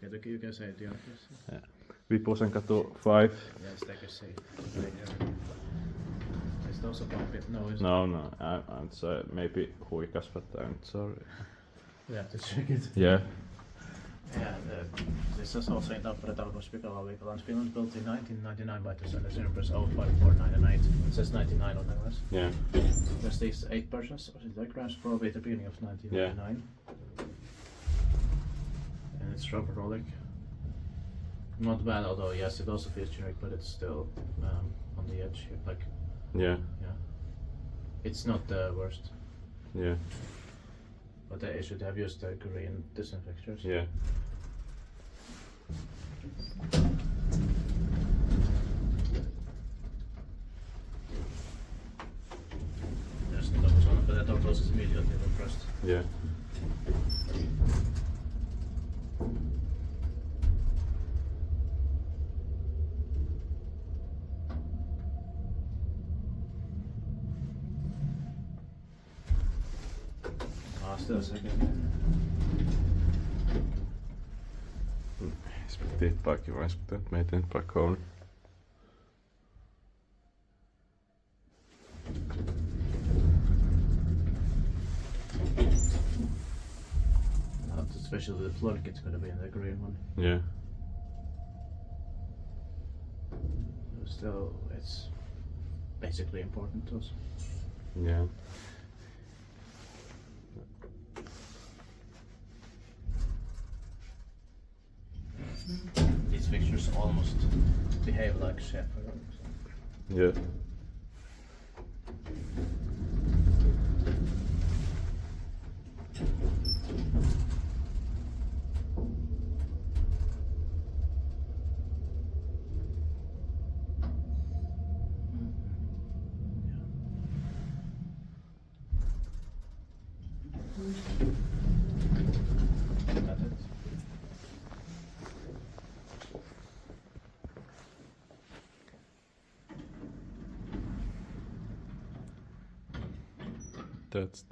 You can say the address. Yeah. Vipusenkatu 5. Yes, they can say later. Is it also bumpy? No, is No, I'm sorry. Maybe huikas, but I'm sorry. We have to check it. Yeah. Yeah, this is also in Tampere talkospikalla vehicle. Finland built in 1999 by Thyssen, the numbers 054998. It says 99 on the glass. Yeah. There's these 8 persons diagrams probably at the beginning of 1999. And it's rubber-relic. Not bad, although yes, it also feels generic, but it's still on the edge here. Like, Yeah. yeah, it's not the worst. Yeah. But they should have used the green disinfectors. Yeah. There's the top one, but the top is immediately compressed. Yeah. Still a second. Spittiittaakin vai sitten meitä nyt vaikka on. Especially the plug, it's going to be in the green one. Yeah. Still, it's basically important to us. Yeah. These fixtures almost behave like Shepherd. Yeah. That's